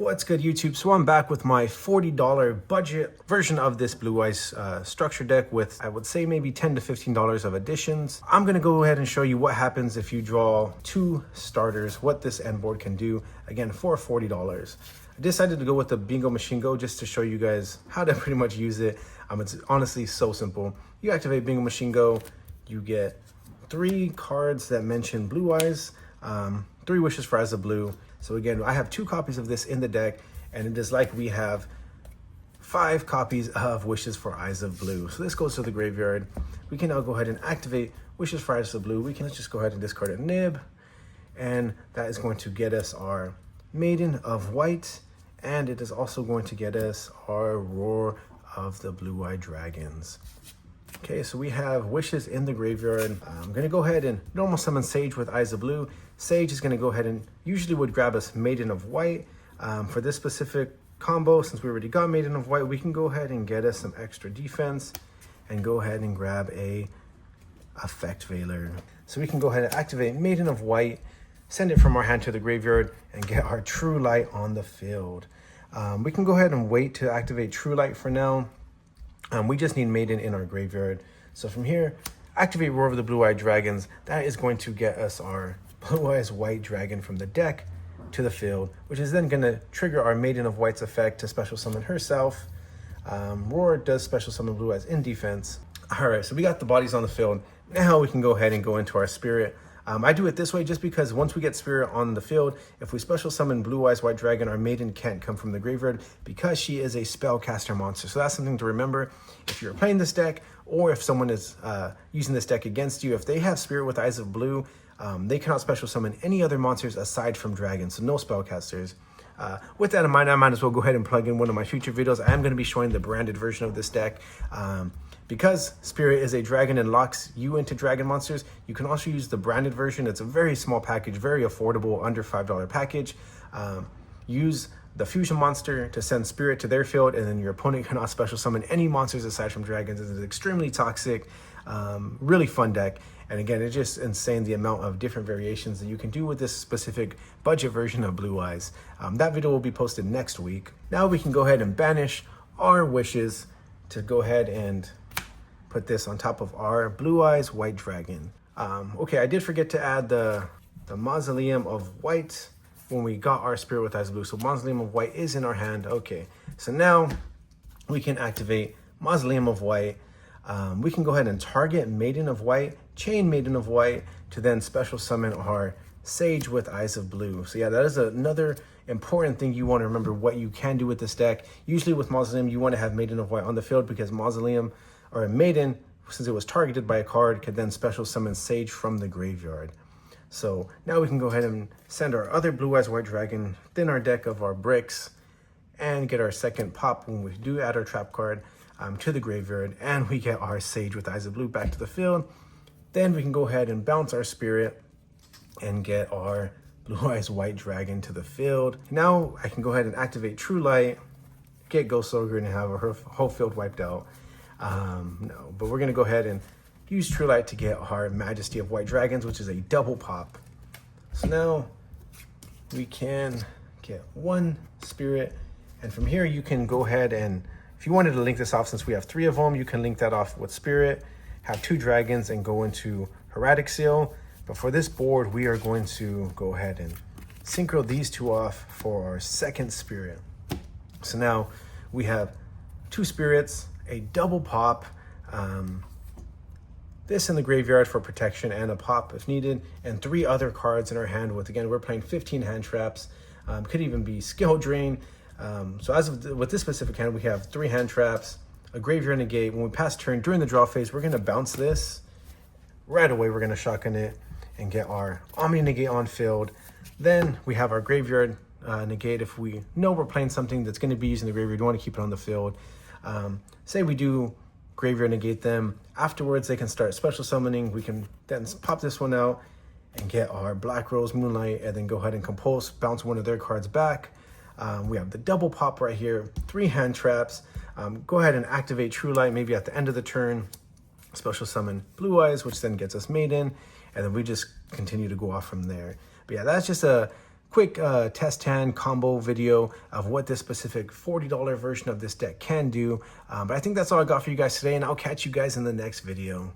What's good, YouTube? So I'm back with my $40 budget version of this Blue Eyes structure deck with, I would say, maybe $10 to $15 of additions. I'm going to go ahead and show you what happens if you draw 2 starters, what this end board can do, again, for $40. I decided to go with the Bingo Machine Go just to show you guys how to pretty much use it. It's honestly so simple. You activate Bingo Machine Go, you get 3 cards that mention Blue Eyes, 3 wishes for Eyes of Blue. So again, I have 2 copies of this in the deck, and it is like we have 5 copies of Wishes for Eyes of Blue. So this goes to the graveyard. We can now go ahead and activate Wishes for Eyes of Blue. Let's just go ahead and discard a nib, and that is going to get us our Maiden of White, and it is also going to get us our Roar of the Blue-Eyed Dragons. Okay, so we have Wishes in the graveyard. I'm going to go ahead and normal summon Sage with Eyes of Blue. Sage is going to go ahead and usually would grab us Maiden of White. For this specific combo, since we already got Maiden of White, we can go ahead and get us some extra defense and go ahead and grab a Effect Veiler. So we can go ahead and activate Maiden of White, send it from our hand to the graveyard, and get our True Light on the field. We can go ahead and wait to activate True Light for now. We just need Maiden in our graveyard. So from here, activate Roar of the Blue-Eyed Dragons. That is going to get us our Blue Eyes White Dragon from the deck to the field, which is then going to trigger our Maiden of White's effect to special summon herself. Roar does special summon Blue Eyes in defense. All right, so we got the bodies on the field. Now we can go ahead and go into our Spirit. I do it this way just because once we get Spirit on the field, if we special summon Blue Eyes White Dragon, our Maiden can't come from the graveyard because she is a spellcaster monster. So that's something to remember if you're playing this deck, or if someone is using this deck against you. If they have Spirit with Eyes of Blue, they cannot special summon any other monsters aside from dragons, so no spellcasters. With that in mind, I might as well go ahead and plug in one of my future videos. I am going to be showing the branded version of this deck. Because Spirit is a dragon and locks you into dragon monsters, you can also use the branded version. It's a very small package, very affordable, under $5 package. Use the fusion monster to send Spirit to their field, and then your opponent cannot special summon any monsters aside from dragons. It's extremely toxic, really fun deck. And again, it's just insane the amount of different variations that you can do with this specific budget version of Blue Eyes. That video will be posted next week. Now we can go ahead and banish our wishes to go ahead and put this on top of our Blue Eyes White Dragon. Okay, I did forget to add the Mausoleum of White when we got our Spirit with Eyes of Blue. So Mausoleum of White is in our hand. Okay, so now we can activate Mausoleum of White. We can go ahead and target Maiden of White, chain Maiden of White to then special summon our Sage with Eyes of Blue. So yeah, that is another important thing you want to remember what you can do with this deck. Usually with Mausoleum, you want to have Maiden of White on the field because Mausoleum, or a Maiden, since it was targeted by a card, could then special summon Sage from the graveyard. So now we can go ahead and send our other Blue Eyes White Dragon within our deck of our bricks and get our second pop when we do add our trap card to the graveyard, and we get our Sage with Eyes of Blue back to the field. Then we can go ahead and bounce our Spirit and get our Blue Eyes White Dragon to the field. Now I can go ahead and activate True Light, get Ghost Ogre, and have her whole field wiped out. No, but we're going to go ahead and use True Light to get our Majesty of White Dragons, which is a double pop. So now we can get 1 Spirit, and from here you can go ahead and, if you wanted to link this off, since we have 3 of them, you can link that off with Spirit, have 2 dragons, and go into Hieratic Seal. But for this board, we are going to go ahead and synchro these 2 off for our second Spirit. So now we have 2 Spirits, a double pop, this in the graveyard for protection and a pop if needed, and 3 other cards in our hand with, again, we're playing 15 hand traps, could even be Skill Drain. So as of with this specific hand, we have 3 hand traps, a graveyard negate. When we pass turn during the draw phase, we're going to bounce this. Right away, we're going to shotgun it and get our Omni negate on field. Then we have our graveyard negate. If we know we're playing something that's going to be using the graveyard, we want to keep it on the field. Say we do graveyard negate them. Afterwards, they can start special summoning. We can then pop this one out and get our Black Rose Moonlight, and then go ahead and compulse, bounce one of their cards back. We have the double pop right here, 3 hand traps. Go ahead and activate True Light maybe at the end of the turn, special summon Blue Eyes, which then gets us Maiden, and then we just continue to go off from there. But yeah, that's just a quick test hand combo video of what this specific $40 version of this deck can do. But I think that's all I got for you guys today, and I'll catch you guys in the next video.